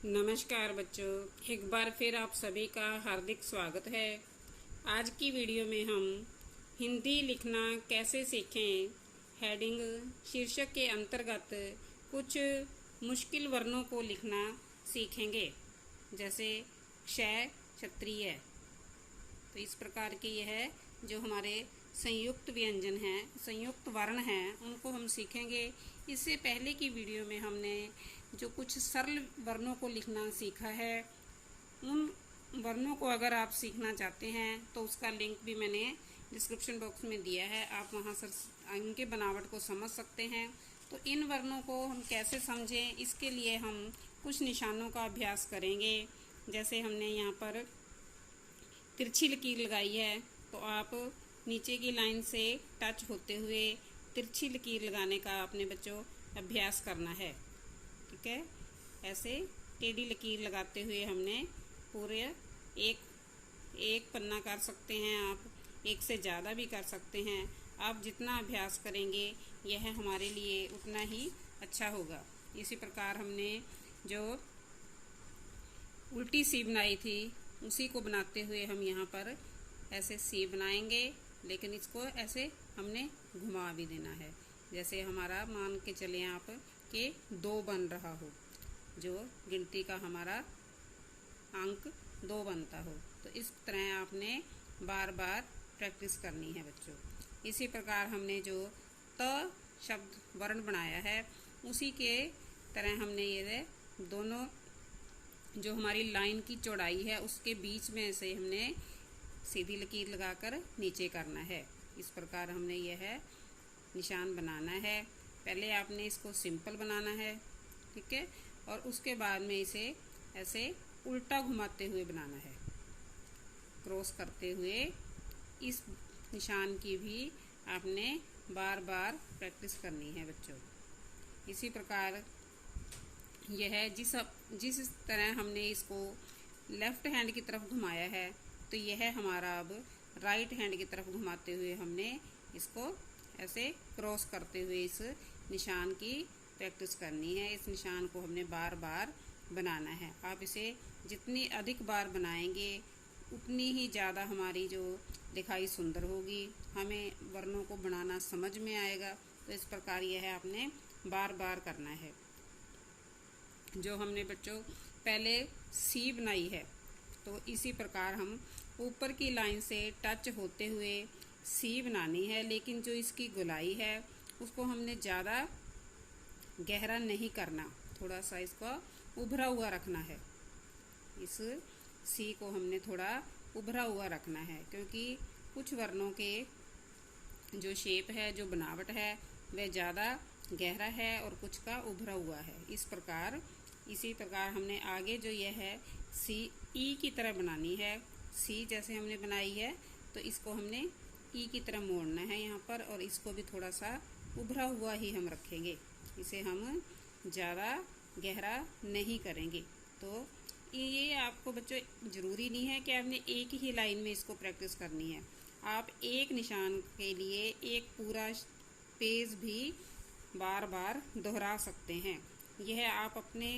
नमस्कार बच्चों, एक बार फिर आप सभी का हार्दिक स्वागत है। आज की वीडियो में हम हिंदी लिखना कैसे सीखें हेडिंग शीर्षक के अंतर्गत कुछ मुश्किल वर्णों को लिखना सीखेंगे, जैसे क्षय, क्षत्रिय। तो इस प्रकार के यह जो हमारे संयुक्त व्यंजन हैं, संयुक्त वर्ण हैं, उनको हम सीखेंगे। इससे पहले की वीडियो में हमने जो कुछ सरल वर्णों को लिखना सीखा है, उन वर्णों को अगर आप सीखना चाहते हैं तो उसका लिंक भी मैंने डिस्क्रिप्शन बॉक्स में दिया है। आप वहां से इनके बनावट को समझ सकते हैं। तो इन वर्णों को हम कैसे समझें, इसके लिए हम कुछ निशानों का अभ्यास करेंगे। जैसे हमने यहाँ पर तिरछी लकीर लगाई है, तो आप नीचे की लाइन से टच होते हुए तिरछी लकीर लगाने का अपने बच्चों अभ्यास करना है। ठीक है, ऐसे टेढ़ी लकीर लगाते हुए हमने पूरे एक पन्ना कर सकते हैं, आप एक से ज़्यादा भी कर सकते हैं। आप जितना अभ्यास करेंगे यह हमारे लिए उतना ही अच्छा होगा। इसी प्रकार हमने जो उल्टी सी बनाई थी, उसी को बनाते हुए हम यहाँ पर ऐसे सी बनाएंगे, लेकिन इसको ऐसे हमने घुमा भी देना है। जैसे हमारा मान के चले आप कि 2 बन रहा हो, जो गिनती का हमारा अंक 2 बनता हो। तो इस तरह आपने बार बार प्रैक्टिस करनी है बच्चों। इसी प्रकार हमने जो त शब्द वर्ण बनाया है, उसी के तरह हमने ये दोनों जो हमारी लाइन की चौड़ाई है उसके बीच में से हमने सीधी लकीर लगाकर नीचे करना है। इस प्रकार हमने यह निशान बनाना है। पहले आपने इसको सिंपल बनाना है, ठीक है, और उसके बाद में इसे ऐसे उल्टा घुमाते हुए बनाना है, क्रॉस करते हुए। इस निशान की भी आपने बार बार प्रैक्टिस करनी है बच्चों। इसी प्रकार यह जिस तरह हमने इसको लेफ्ट हैंड की तरफ घुमाया है, तो यह हमारा अब राइट हैंड की तरफ घुमाते हुए हमने इसको ऐसे क्रॉस करते हुए इस निशान की प्रैक्टिस करनी है। इस निशान को हमने बार बार बनाना है। आप इसे जितनी अधिक बार बनाएंगे उतनी ही ज़्यादा हमारी जो लिखाई सुंदर होगी, हमें वर्णों को बनाना समझ में आएगा। तो इस प्रकार यह आपने बार बार करना है। जो हमने बच्चों पहले सी बनाई है, तो इसी प्रकार हम ऊपर की लाइन से टच होते हुए सी बनानी है, लेकिन जो इसकी गोलाई है उसको हमने ज़्यादा गहरा नहीं करना, थोड़ा सा इसको उभरा हुआ रखना है। इस सी को हमने थोड़ा उभरा हुआ रखना है, क्योंकि कुछ वर्णों के जो शेप है, जो बनावट है, वह ज़्यादा गहरा है और कुछ का उभरा हुआ है। इसी प्रकार हमने आगे जो यह है सी ई की तरह बनानी है। सी जैसे हमने बनाई है, तो इसको हमने ई की तरह मोड़ना है यहाँ पर, और इसको भी थोड़ा सा उभरा हुआ ही हम रखेंगे। इसे हम ज़्यादा गहरा नहीं करेंगे। तो ये आपको बच्चों ज़रूरी नहीं है कि आपने एक ही लाइन में इसको प्रैक्टिस करनी है। आप एक निशान के लिए एक पूरा पेज भी बार बार दोहरा सकते हैं। यह आप अपने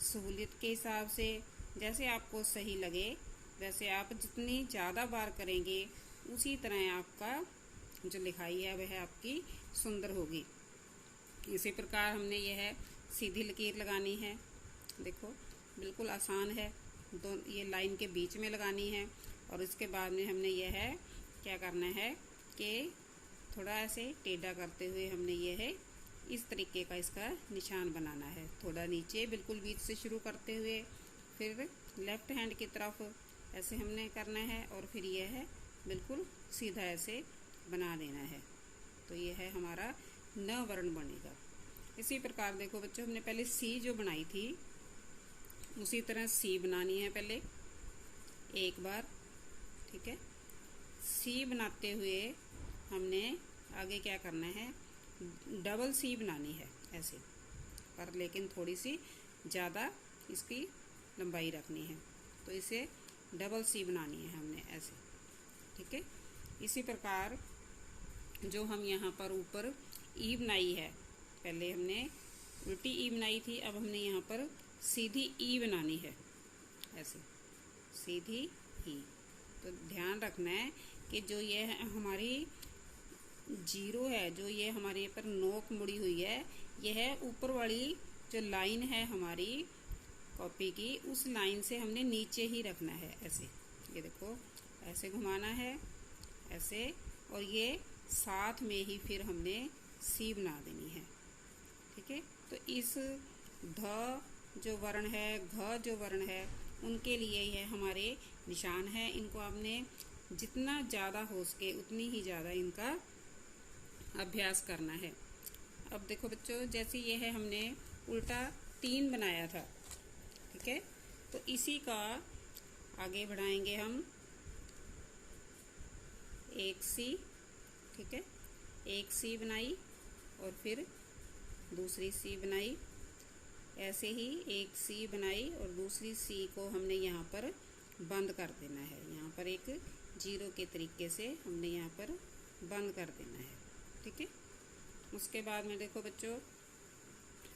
सहूलियत के हिसाब से, जैसे आपको सही लगे वैसे आप जितनी ज़्यादा बार करेंगे उसी तरह आपका जो लिखाई है वह आपकी सुंदर होगी। इसी प्रकार हमने यह सीधी लकीर लगानी है। देखो बिल्कुल आसान है, ये लाइन के बीच में लगानी है, और इसके बाद में हमने यह क्या करना है कि थोड़ा ऐसे टेढ़ा करते हुए हमने यह इस तरीके का इसका निशान बनाना है। थोड़ा नीचे बिल्कुल बीच से शुरू करते हुए फिर लेफ्ट हैंड की तरफ ऐसे हमने करना है, और फिर यह बिल्कुल सीधा ऐसे बना देना है। तो यह है हमारा न वर्ण बनेगा। इसी प्रकार देखो बच्चों, हमने पहले सी जो बनाई थी उसी तरह सी बनानी है पहले एक बार, ठीक है। सी बनाते हुए हमने आगे क्या करना है, डबल सी बनानी है ऐसे, पर लेकिन थोड़ी सी ज़्यादा इसकी लंबाई रखनी है। तो इसे डबल सी बनानी है हमने ऐसे, ठीक है। इसी प्रकार जो हम यहाँ पर ऊपर ई बनाई है, पहले हमने उल्टी ई बनाई थी, अब हमने यहाँ पर सीधी ई बनानी है, ऐसे सीधी ई। तो ध्यान रखना है कि जो ये हमारी जीरो है, जो ये हमारे पर नोक मुड़ी हुई है, यह ऊपर वाली जो लाइन है हमारी कॉपी की, उस लाइन से हमने नीचे ही रखना है ऐसे। ये देखो ऐसे घुमाना है ऐसे, और ये साथ में ही फिर हमने सी बना देनी है। ठीक है, तो इस ध जो वर्ण है, घ जो वर्ण है, उनके लिए यह हमारे निशान है। इनको आपने जितना ज़्यादा हो सके उतनी ही ज़्यादा इनका अभ्यास करना है। अब देखो बच्चों, जैसे ये है हमने उल्टा 3 बनाया था, ठीक है, तो इसी का आगे बढ़ाएंगे हम 1C। ठीक है, 1C बनाई और फिर दूसरी C बनाई, ऐसे ही 1C बनाई और दूसरी C को हमने यहाँ पर बंद कर देना है। यहाँ पर एक जीरो के तरीके से हमने यहाँ पर बंद कर देना है। ठीक है, उसके बाद में देखो बच्चों,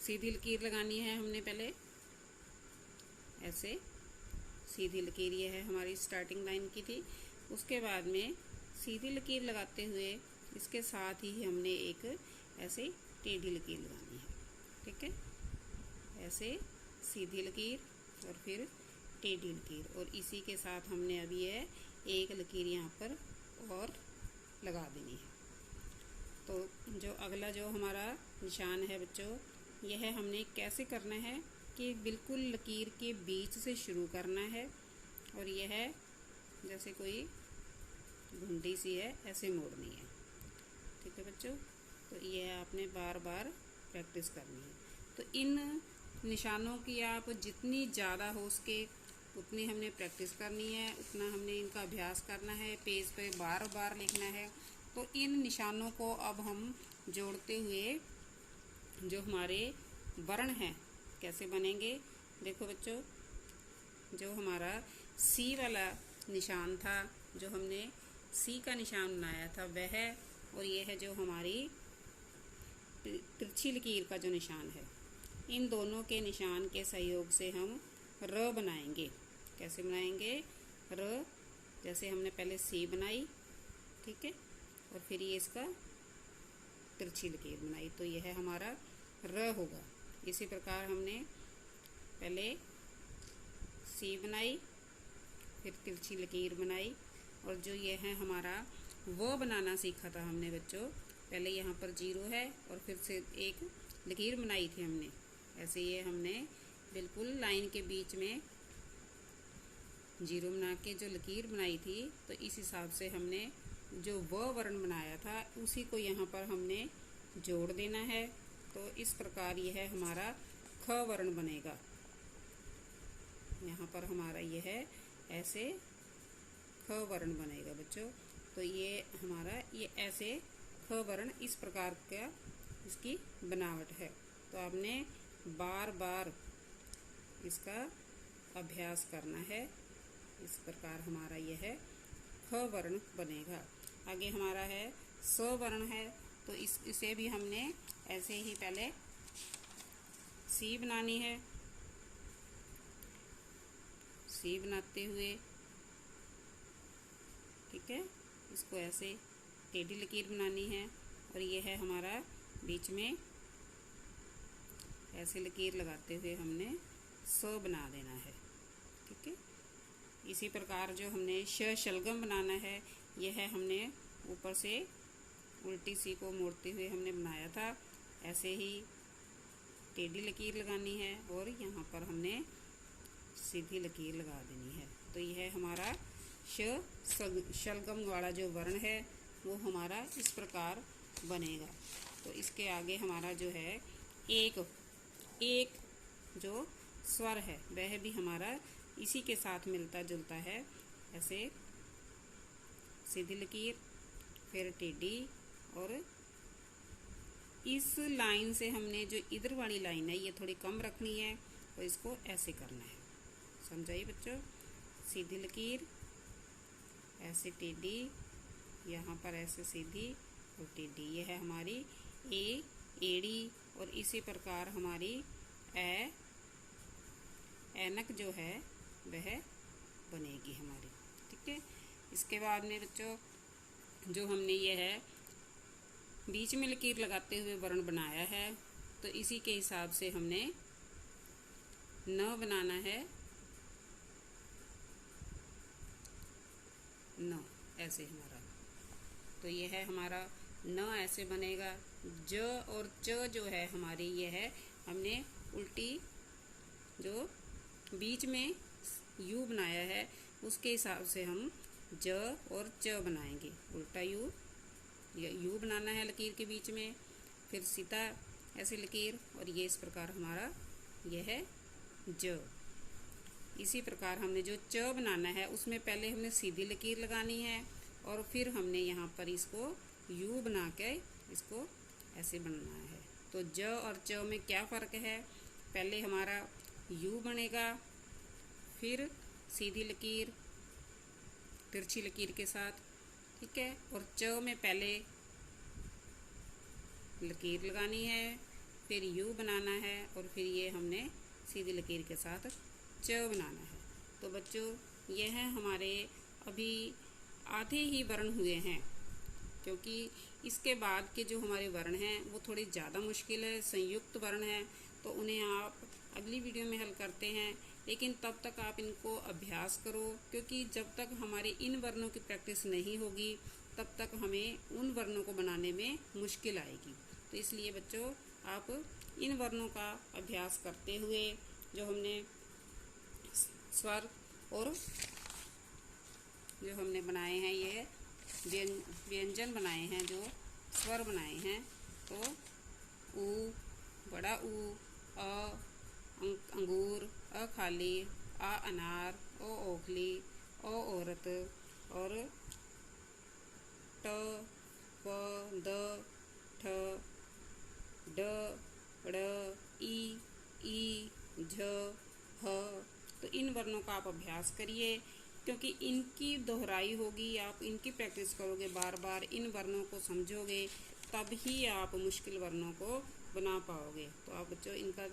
सीधी लकीर लगानी है हमने पहले ऐसे सीधी लकीर, ये है हमारी स्टार्टिंग लाइन की थी। उसके बाद में सीधी लकीर लगाते हुए इसके साथ ही हमने एक ऐसे टेढ़ी लकीर लगानी है। ठीक है, ऐसे सीधी लकीर और फिर टेढ़ी लकीर, और इसी के साथ हमने अभी ये एक लकीर यहाँ पर और लगा देनी है। तो जो अगला जो हमारा निशान है बच्चों, यह हमने कैसे करना है कि बिल्कुल लकीर के बीच से शुरू करना है, और यह जैसे कोई घुंडी सी है ऐसे मोड़नी है। ठीक है बच्चों, तो यह आपने बार बार प्रैक्टिस करनी है। तो इन निशानों की आप जितनी ज़्यादा हो सके उतनी हमने प्रैक्टिस करनी है, उतना हमने इनका अभ्यास करना है, पेज पे बार बार लिखना है। तो इन निशानों को अब हम जोड़ते हुए जो हमारे वर्ण हैं कैसे बनेंगे, देखो बच्चों, जो हमारा सी वाला निशान था, जो हमने सी का निशान बनाया था वह, और ये है जो हमारी तिरछी लकीर का जो निशान है, इन दोनों के निशान के सहयोग से हम र बनाएंगे। कैसे बनाएंगे र, जैसे हमने पहले सी बनाई, ठीक है, और फिर ये इसका तिरछी लकीर बनाई, तो यह हमारा र होगा। इसी प्रकार हमने पहले सी बनाई, फिर तिरछी लकीर बनाई, और जो ये है हमारा वो बनाना सीखा था हमने बच्चों, पहले यहाँ पर जीरो है और फिर से एक लकीर बनाई थी हमने ऐसे, ये हमने बिल्कुल लाइन के बीच में जीरो बना के जो लकीर बनाई थी, तो इस हिसाब से हमने जो व वर्ण बनाया था उसी को यहाँ पर हमने जोड़ देना है। तो इस प्रकार यह हमारा ख वर्ण बनेगा। यहाँ पर हमारा यह ऐसे ख वर्ण बनेगा बच्चों। तो ये हमारा ये ऐसे ख वर्ण इस प्रकार का इसकी बनावट है। तो आपने बार बार इसका अभ्यास करना है। इस प्रकार हमारा यह ख वर्ण बनेगा। आगे हमारा है स वर्ण है, तो इसे भी हमने ऐसे ही पहले सी बनानी है। सी बनाते हुए, ठीक है, इसको ऐसे टेढ़ी लकीर बनानी है, और यह है हमारा बीच में ऐसे लकीर लगाते हुए हमने स बना देना है। ठीक है, इसी प्रकार जो हमने श शलगम बनाना है, यह हमने ऊपर से उल्टी सी को मोड़ते हुए हमने बनाया था, ऐसे ही टेढ़ी लकीर लगानी है और यहाँ पर हमने सीधी लकीर लगा देनी है। तो यह हमारा शलगम वाला जो वर्ण है वो हमारा इस प्रकार बनेगा। तो इसके आगे हमारा जो है एक जो स्वर है वह भी हमारा इसी के साथ मिलता जुलता है। ऐसे सीधी लकीर, फिर टेढ़ी, और इस लाइन से हमने जो इधर वाली लाइन है ये थोड़ी कम रखनी है, और इसको ऐसे करना है। समझाइए बच्चों, सीधी लकीर, ऐसे टेढ़ी, यहाँ पर ऐसे सीधी और टेढ़ी, ये है हमारी ए एड़ी, और इसी प्रकार हमारी ए ऐनक जो है वह बनेगी हमारी। ठीक है। इसके बाद में बच्चों जो हमने ये है बीच में लकीर लगाते हुए वर्ण बनाया है, तो इसी के हिसाब से हमने न बनाना है। न ऐसे हमारा, तो ये है हमारा न ऐसे बनेगा। ज और च जो है हमारी ये है, हमने उल्टी जो बीच में यू बनाया है उसके हिसाब से हम ज और च बनाएंगे। उल्टा यू, यू बनाना है लकीर के बीच में, फिर सीधा ऐसे लकीर, और ये इस प्रकार हमारा यह है ज। इसी प्रकार हमने जो च बनाना है उसमें पहले हमने सीधी लकीर लगानी है और फिर हमने यहाँ पर इसको यू बना के इसको ऐसे बनाना है। तो ज और च में क्या फ़र्क है, पहले हमारा यू बनेगा, फिर सीधी लकीर तिरछी लकीर के साथ। ठीक है। और च में पहले लकीर लगानी है, फिर यू बनाना है, और फिर ये हमने सीधी लकीर के साथ च बनाना है। तो बच्चों यह है हमारे अभी आधे ही वर्ण हुए हैं, क्योंकि इसके बाद के जो हमारे वर्ण हैं वो थोड़े ज़्यादा मुश्किल है, संयुक्त वर्ण हैं, तो उन्हें आप अगली वीडियो में हल करते हैं। लेकिन तब तक आप इनको अभ्यास करो, क्योंकि जब तक हमारे इन वर्णों की प्रैक्टिस नहीं होगी तब तक हमें उन वर्णों को बनाने में मुश्किल आएगी। तो इसलिए बच्चों आप इन वर्णों का अभ्यास करते हुए जो हमने स्वर और जो हमने बनाए हैं, ये व्यंजन बनाए हैं, जो स्वर बनाए हैं, तो ऊ, बड़ा ऊ, अ अंगूर, अ खाली, आ अनार, ओ ओखली, ओ औरत, और ट, प, द, ठ, ड, ड़, ई, झ, ह। तो इन वर्णों का आप अभ्यास करिए, क्योंकि इनकी दोहराई होगी, आप इनकी प्रैक्टिस करोगे, बार बार इन वर्णों को समझोगे, तब ही आप मुश्किल वर्णों को बना पाओगे। तो आप बच्चों इनका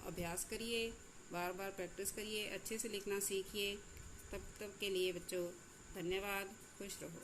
अभ्यास करिए, बार बार प्रैक्टिस करिए, अच्छे से लिखना सीखिए। तब के लिए बच्चों धन्यवाद, खुश रहो।